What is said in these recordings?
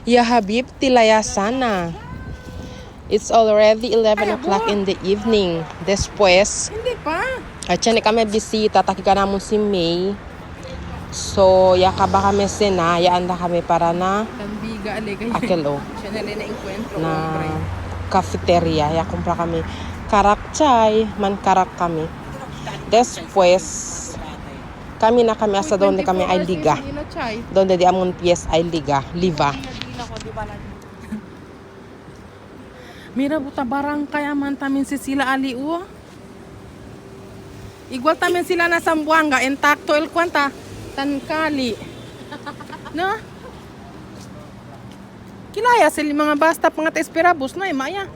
Ya Habib, tilaya sana. It's already 11 o'clock in the evening. Después, Hindi pa. ni kami bisita, takika namun si May. So, ya kaba kami sina, ya anda kami para na Tambiga, aligay. akelo Siya na rin na-encuentro. na cafeteria. Ya kumpra kami karak chai, man karak kami. Después, kami asa donde kami ay liga. Donde di amon pies ay liga, liva. Mira buta barang kaya man tamin si sila aliu. Igual tamin sila na Sambuanga, intakto el kwanta tankali. No? Kilaya sila mga basta pangat esperabus na maya.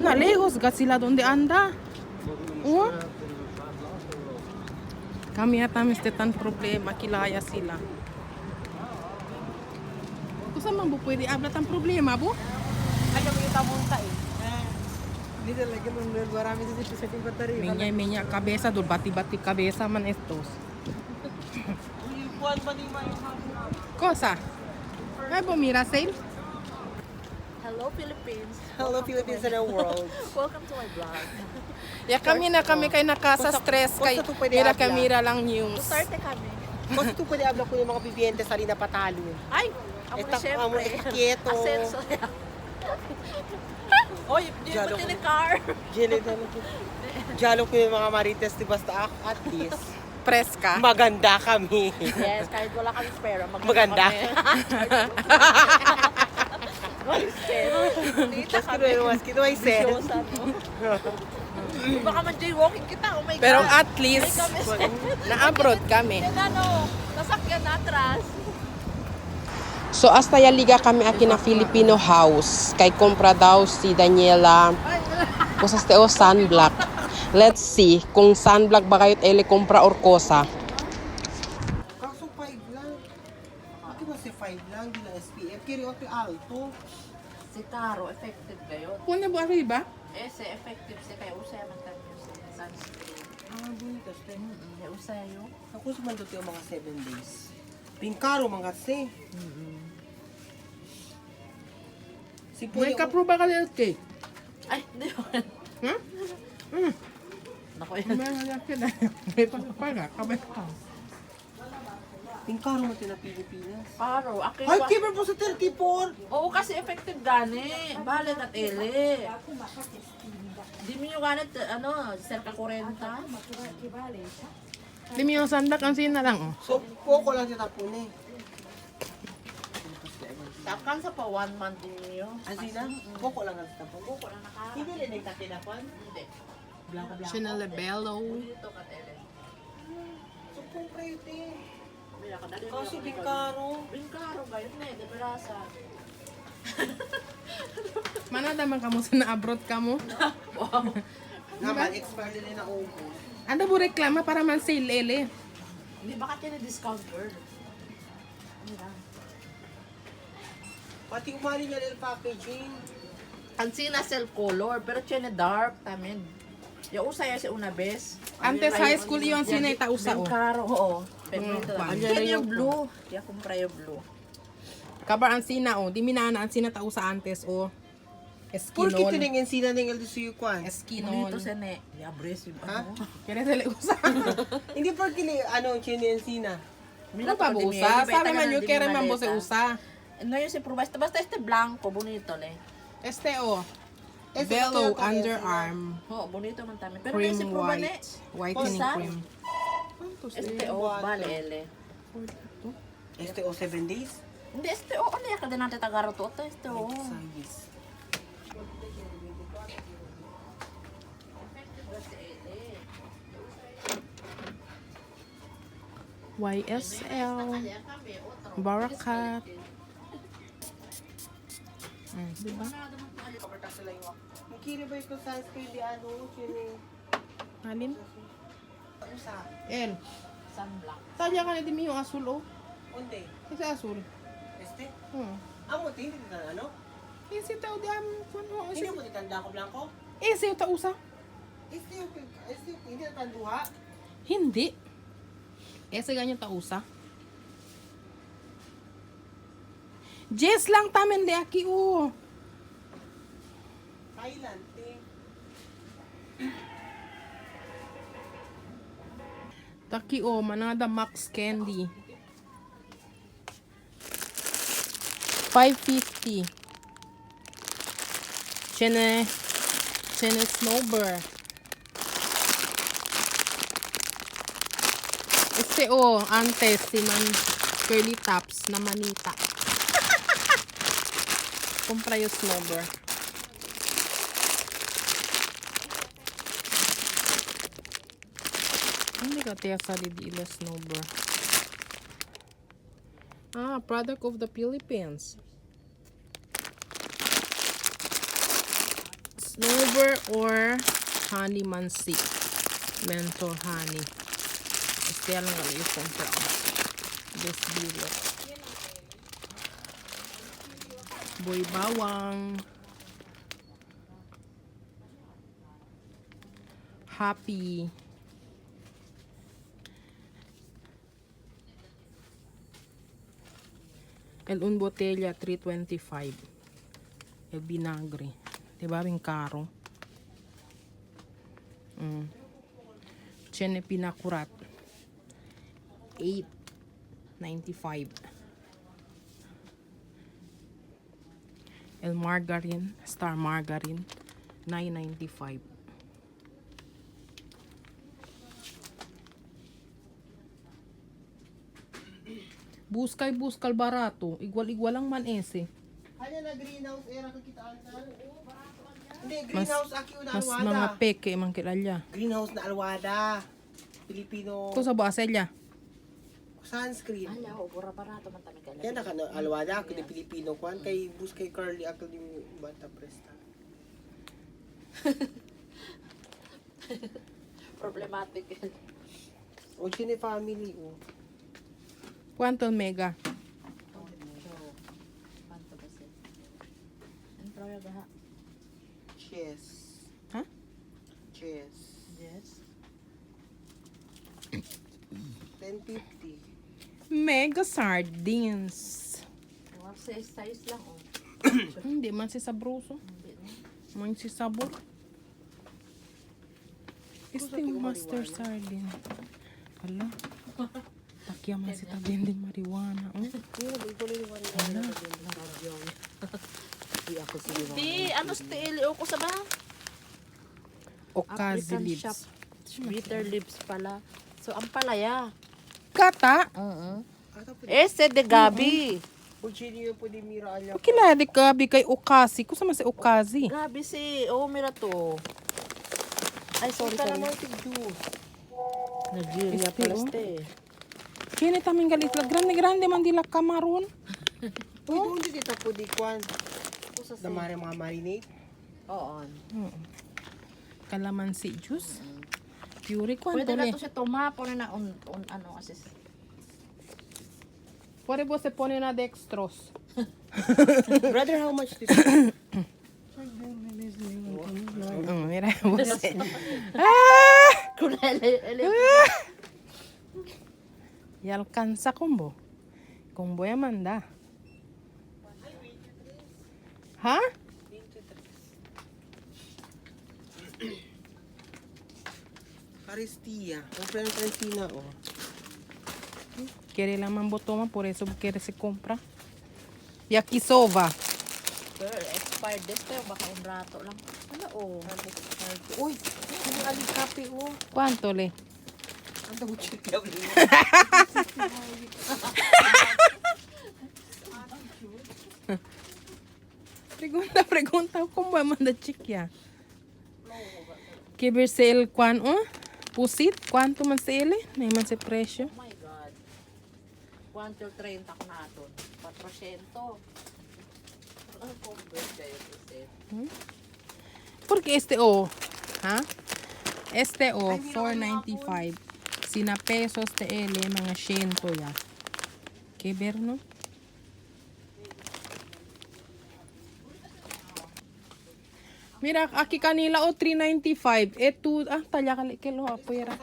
Na lejos gat sila donde anda. Kami at tamis tan problema kilaya sila. Kung saan man po pwede ablat ang problema po? Alam mo yung tamunta eh. Hindi talaga nung marami dito sa baterya. Minya kabesa dul bati-bati kabesa man estos. Buwan pa ni Mayo. Cosa? Ay bumira sale? Hello Philippines. Hello Philippines and the world. Welcome to my vlog. Ya kami kay nakasa-stress kay Basta to pwede abla. kamera lang news. Start na kami. Kasi ito pwede abla ko yung mga bibiyente sa rin na patalo. Ay, amo na Amo syempre. etiqueto. Asenso. Oy, di ba Dialog. tinikar? Jalo ko yung mga marites, di basta at least. Preska. Maganda kami. Yes, kahit wala kami pera, Maganda. kami. Bonita Mas kami. kino ay sen. Bisyosa, no? Baka man jaywalking kita, oh my God. Pero at least May kami. na-abroad kami. Yan ano, nasakyan na atras. So, hasta ya liga kami aquí na Filipino house. Kay compra daw si Daniela cosas teo sunblock. Let's see kung sunblock ba kayo ele compra or cosa. Kaso 5 lang. Ito ba si 5 lang, di na SPF. Kiri o alto. Si Taro, effective kayo. Kung na ba ba? Ese, effective siya kayo. Usaya man tayo sa sunscreen. Bonito ste. Usaya yun. Ako sumandot yung mga 7 days. Pingkaro mga se. Si May Puyo. kapruba ka ng cake. Ay, hindi yun. Ha? Naku yan. May pagpaga, kabay ka. Pingkaro mo na Pilipinas. Paro, akin Ay, pa. keeper po sa 34. Oo, kasi effective gani. Balik at ele. Di mo yung ganit, circa 40. Di mo yung sunblock, ang sina lang oh. So, poko lang siya tapon eh. Tapkan sa pa 1 month din niyo. Asina? Poko lang ang tapon. Buko na naka. Hindi rin yung takinapon. Hindi. Blanco. Chanel Bello. Dito kat ele. So, kung prete. Mira ka dali. Kasi pingkaro. Bingkaro gayot na eh, di berasa. Manada man kamo sa na-abroad kamo. Naman, expire din na ubos. Ano mo reklama para man sale ele? Hindi ba ka discount girl? Pati umali niya yung packaging. Kansina cell color, pero tiene dark tamin. Yung usaya si una bes. Antes high school iyon sinay tausa oh. Bingkaro, oo. Pero ito lang. Andyan na Yan yung yung- blue. Kaya kumpra yung blue. Kabar ang sina oh. Di minana ang sina tausa antes oh. Puro kita Eskinol. nang sina ng LDCU kwan. Eskinol. Dito sa ne. Abrasive. Ha? Kaya sila usa. Hindi por kili, chini yung sina. Ano pa ba usa? Sabi man yung kere man mo sa usa. No yung si Pruba. Basta este blanco, bonito le. Este oh. Este Bellow pa kaya underarm. Oo, bonito man tamin. Pero Cream si Pruba ne. white. Whitening Isa? cream. Este o, balele. Este o 7 days. Hindi, este o. Ano yan? Kada natin tagaro to. Este o. Size. YSL. Barakat. Diba? Kiri ba ito sunscreen di chini. Alin? Usa. El. Sunblock. Tadya ka na din yung asul oh. Unde. Kasi asul. Este. Hmm. Amo hindi kita Isi tao di am kuno. Hindi mo ditanda ko blanco. Isi ta usa. Este yung hindi natanduha. Hindi. Ese ganyan ta usa. Jess lang tamen de aki o. Thailand, eh. Taki o, manada Max Candy. 550. Chene Snowbird. Este o, antes sinan curly tops na manita. Compra yung Snowbird. Hindi ka tiyak sa didila Snowbird. Ah, product of the Philippines. Snowbird or honey mansi. Mentor honey. Este lang nga yung compra ko. This Balot. Boy bawang. Happy. El un botella 325. El vinagre. Diba bing karo? Chene pinakurat. 8.95. El margarine, star margarine, 9.95. Buskal barato. Igual lang man ese. Ano na greenhouse era kakitaan na? Hindi, greenhouse aki una Mas alwada. mga peke man kilala. Greenhouse na alwada. Pilipino. Ko sa baselya. Sunscreen. Ala, ubura barato man tayo kailan. Yan naka alwada ako di Pilipino kwan kay bus kay Carly ako di bata presta. Problematic. O chine family o. Quanto mega? Kanto ba siya? Ang proya ba ha? Cheers. Ha? Cheers. Yes. 10.50. Mega sardines. Mga size lang oh. Hindi man si sabroso. Hindi na. Man si sabor. Este yung master sardine. Hala. Takya man si tabihan din marijuana. Oh. Di ako sige. Di, ano stili o ko sa ba? Okazi African lips. shop. Bitter lips pala. So, ang palaya. Kata. Ese de Gabi. O chine yung pwede miraan niya. Kilala ka kay Okazi. Kusa man si Okazi. Gabi si, oh, mira to. Ay, sorry, Ito sorry. naman si juice. Nigeria Este, pala oh. este. Kini taming galit la grande man dila kamaron. Uy, doon din dito po di kwan. Kusa si. Damari mga marinate. Oo. Kalamansi juice. Pure kwanto Pwede na le. to siya tumapon na ano kasi. Pwede po se pone na dextrose. Brother, how much this? Mira, você. Ah! Kunele, Y alcanza combo. Combo ya manda. ¿Ha? Carestia. Compra ng Carestina, oh. Quiere la mambotoma, por eso quiere se compra. Y aquí soba. girl, expired this pero baka un rato lang. Ano oh. Uy, yung alikape, oh. ¿Cuánto le? Ang double-check yan. Pregunta kung ba manda chikia. Que verse el kwan oh? Pusit, ¿cuánto man se ele? May man se presyo. Oh my God. 1 till 30 ko na ito. 400. Ano po birthday ito? Porque este o, ha? Este o, 4.95. Sina pesos te ele, mga 100 ya. Que ver, no? Mira, aquí kanila o 3.95. Eto, talya kali kilo apoyera.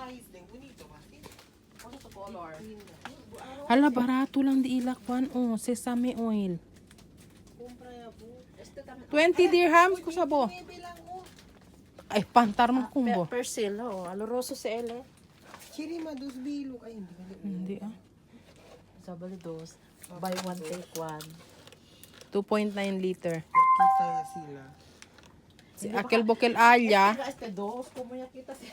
Ano to color? Hala, barato lang di ilakwan o, sesame oil. 20 dirhams ko sabo. Ay, pantar mo kumbo. Persil, oh. Aloroso si Ele. Chirima, dos bilog. Ay, hindi. Hindi ah. Sabali dos. Buy one, take one. 2.9 liter. Kita ya sila. Si Akel Bokel Alya. Este dos, kumuya kita si...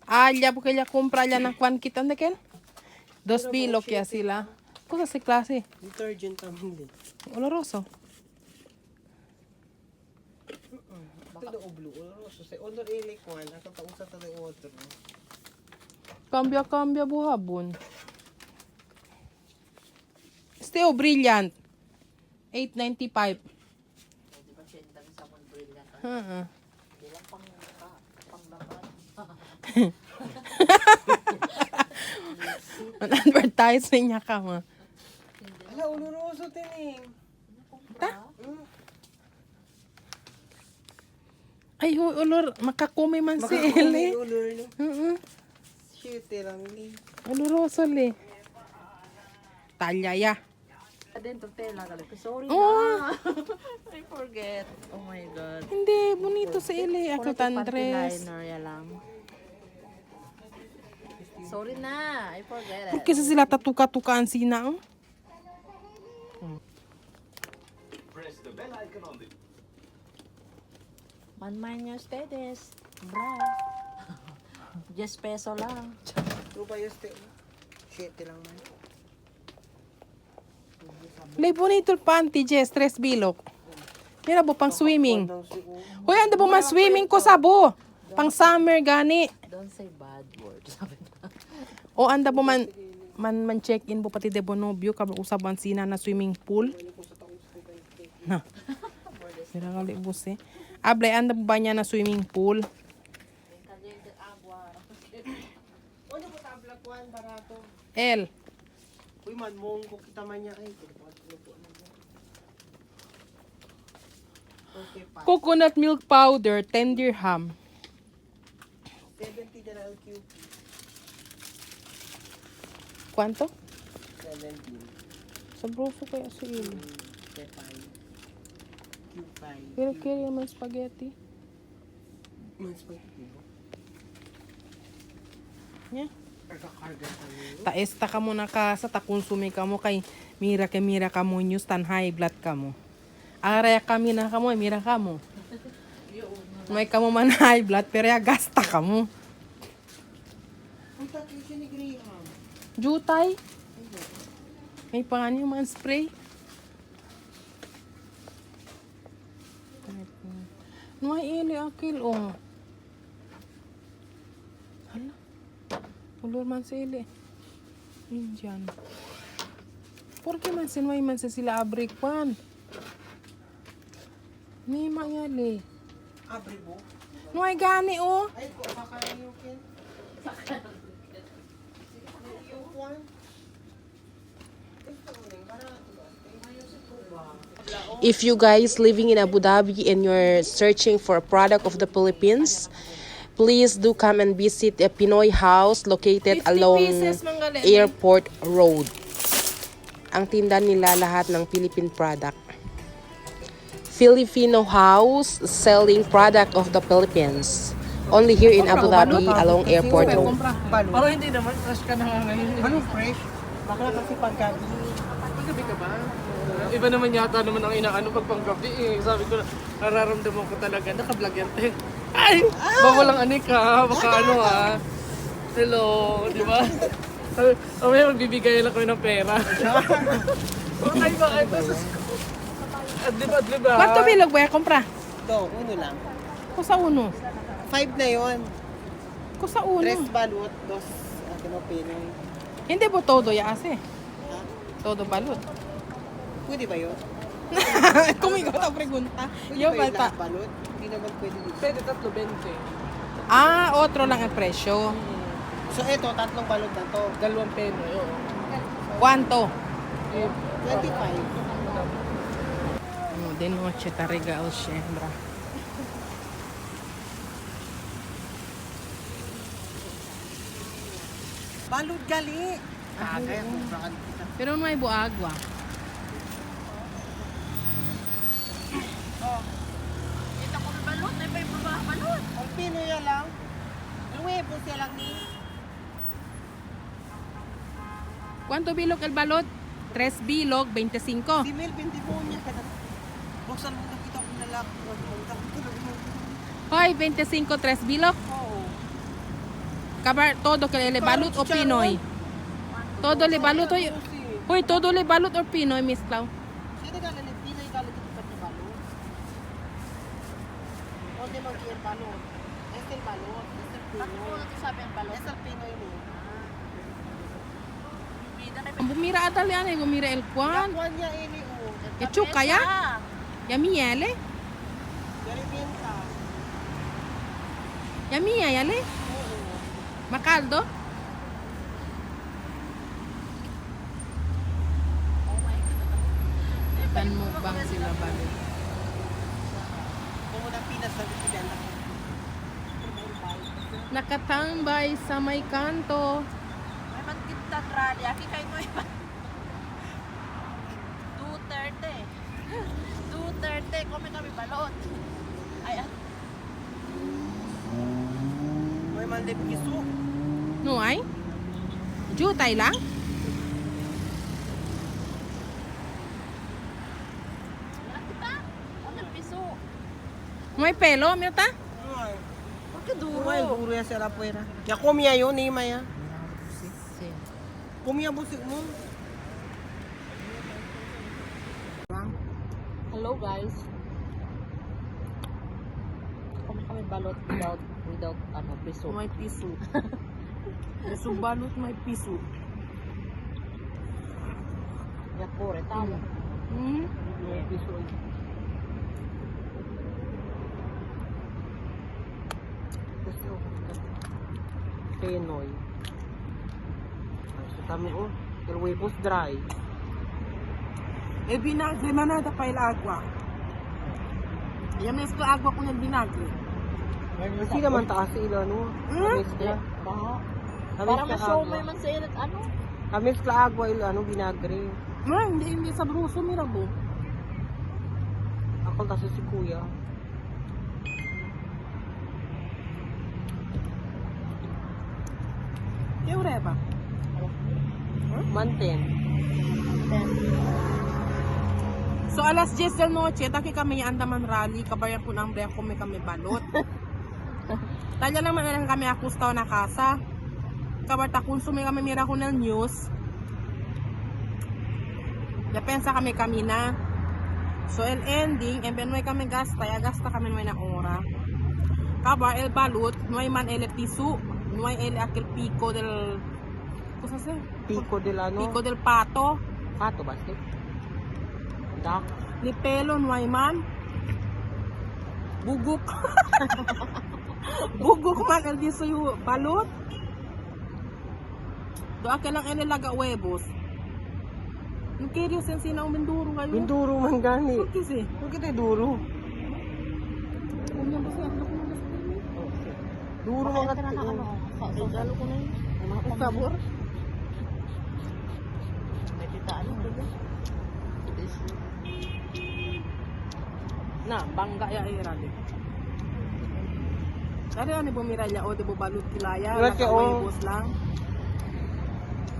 Alya porque ella compra allá ng kwan kita de ken. 2 bilog ya sila. Kusa si klase. Detergent namin din. Oloroso. Ito do blue. So, sa odor ilikwan, ang katausa ta ng water. Cambia buhabon. Steo brilliant. 8.95. Di ba siya yung sa mga brilliant? Uh-uh. Hindi lang pang laban. Advertising niya ka mo. Ala, oloroso tining. Ay, olor. Makakumi man si Ele. Olor no. Uh-uh. Shit, lang ni. Oloroso le. Talya ya. Dentro tela, sorry Oh. na. I forget. Oh my God. Hindi, bonito si Ele. Ako tandres. Liner, ya lang. Sorry na, I forget it. Porque sa sila tatuka-tukaan sina, oh. Man your status. Bra. 10 peso lang. Ito ba yung shit lang man. Le bonito el panty, Jess. 3 bilog. Mira bo, pang swimming. Hoy, anda bo man swimming ko sabo. Pang summer gani. Don't say bad words. O anda bo man check-in bo pati de bonobyo ka usaban sina na swimming pool. Na. Mira kali bus eh. Ablay anda bo ba niya na swimming pool? Ano po tabla kuan barato? El. Uy man mong ko kita man niya ay. Okay pa. Coconut milk powder, 10 dirham. 70 na LQP. Kwanto? 17. Sa broso kaya si Ele. Q5. Pero kaya naman spaghetti. Mas pagkibo. Nya. Karga kami. Taesta ka mo na ka sa takonsume ka mo kay mira ka mo news tan high blood ka mo. Araya kami na ka mo, mira ka mo. May ka mo man high blood pero ya gasta ka mo. Ang tatlo siya ni Graham. Jutay. May panganyo man spray. Nuay ili akil oh. Hala. Ulor man si ili. Indian. Por qué man sinuay man sa sila abrikwan? May mangyali. Abribo. Nuay gani oh. Ay ko kakayukin. Yung kuan. If you guys living in Abu Dhabi and you're searching for a product of the Philippines, please do come and visit a Pinoy house located 50 along pieces, Manggaleme. Airport Road. Ang tinda nila lahat ng Philippine product. Filipino house selling product of the Philippines. Only here in Abu Dhabi along Airport Road. Pero hindi naman, fresh ka na ngayon. Anong fresh? Bakla kasi paggabi. Paggabi ka ba? Iba naman yata naman ang inaano pag panggabi eh. Sabi ko, nararamdaman ko talaga, naka-vlog yan. Ay! Baka lang anik ha, baka ano ha. Hello, di ba? May magbibigay lang kami ng pera. Ay, bakit? Adlib-adlib ha. Quanto bilog ba kumpra? Do, uno lang. Ko sa uno. 5 na yon. Ko sa uno. 3 balot, 2 Pinoy. Hindi po todo ya ase. Todo balot. Pwede ba yun? Kung ikaw na pregunta. Pwede Yo ba yung bata. lahat balot? Hindi naman pwede dito. Pwede 3.20. Ah, otro lang ang presyo. So eto, tatlong balot na to. 2 peno, yo. Quanto? 25. No, de noche ta regalo sembra. Balot gali. Kaya kung brand kita. Pero no hay agua. Pinoy ya lang. El huevo siya lang ni. ¿Cuánto bilog el balot? 3 bilog, 25. Si Mel, niya. Buksan mo nakita ko na lang. Hoy, 25, 3 bilog. Oo. Kabar, todo que le balot o Pinoy? Todo le balot o... Hoy, todo le balot o Pinoy, Miss Clau? Sino galing ni Pinoy galing dito sa balot? Onde mag-iir balot? Es el balot. Es el Bakit mo Pinoy. nagsasabi ang balot? Es el Pinoy ni. Bida na Bumira atal yan eh, bumira el kwan. Yakuan niya ini o. Ya chuka ya? Ya miele? Dari binta. Ya mia yale? Oo. Makaldo? Oh my God. Tan mukbang sila balot. Kung unang Pinas na bibigyan ako. Nakatambay sa may kanto. May magkita rally. Aki kayo mo yun. 2:30. 2:30. Kami balot. Ay, May maldip kiso. No ay? Jutay lang? wala kita. Ano piso? May pelo, mirta? Ay. Porque duro. Ay, duro ya sila puera. Ya comía yun, ni Maya. Comía busik mo. Hello guys. Kami balot without ano piso. May piso. Piso balot, may piso. Yakore tama. Hmm? May piso. Gusto ko. Pinoy. Ay, sa tami o. El huevos dry. El vinagre man nada pa el agua. Ya mezcla agua con el vinagre. Kasi naman taas ilo, no? Mezcla. Baha. Kami Para sa ma-show mo agua. man sa ilat ano. Mezcla agua ilo, ano, vinagre. No, hindi sabroso, mira bo. Ako kasi si kuya. ¿Qué ureba? Manten. So alas 10 del noche, taki kami andaman rally, kabayan po ng break kami balot. Tanya naman na lang kami akustaw na kasa. Kabarta konsume kami mira ko ng news. Depensa kami na. So el ending, en benway kami gasta, ya gasta kami nuay na ora. Kabar el balot, nuay man el piso, nuay el aquel pico del... Cosa se? Pico del ano. Pico del pato. Pato ba? Dak. Ni pelo nuay man. Bugok. Bugok man el diso yung balot. Do akin lang inilaga huevos. Yung curious yung sinaw minduro kayo. Minduro man gani. Kasi. Huwag kita duro. Kunyang kasi ang lako ng Duro man Kaya na ano. Lalo ko na yun. Ang sabor. May titaan mo. Na, bangga ya irali. Kaya ano bumiralya o di bo balot kilaya. Grabe, oh. Huevos lang.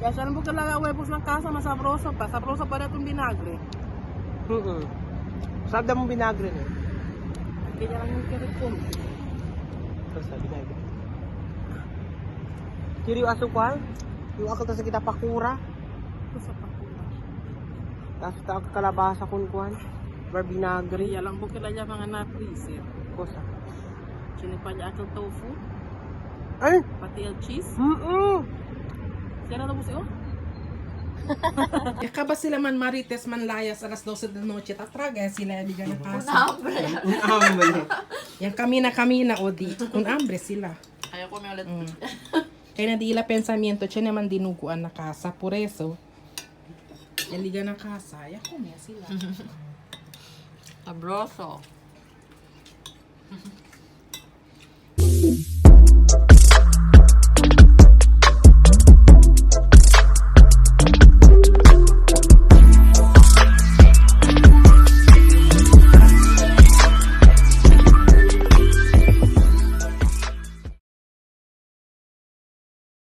Kaya siya nang bukalaga huevos ng kasa, masabroso pa. Sabroso pa na itong binagre. Sabda mong binagre na. Kaya lang yung kirikom. Sa binagre. Kiri yung asukal. Yung akal ta sa kita pakura. Sa pakula. Tapos ta kalabasa kunkuan. Bar binagre. Kaya lang bukalaga mga na-freezer. Kosa. Sinipalya atong tofu. Ay! Pati el cheese. Kaya na siya? Yakaba sila man marites man layas alas 12 de noche. Tatraga sila liga ng kasa. Hambre. Yan kami na odi. Kung hambre sila. Ayoko may ulit. Kaya na di ila pensamiento. Siya naman dinuguan na kasa. Por eso. Yan liga ng kasa. Yakome sila. Sabroso.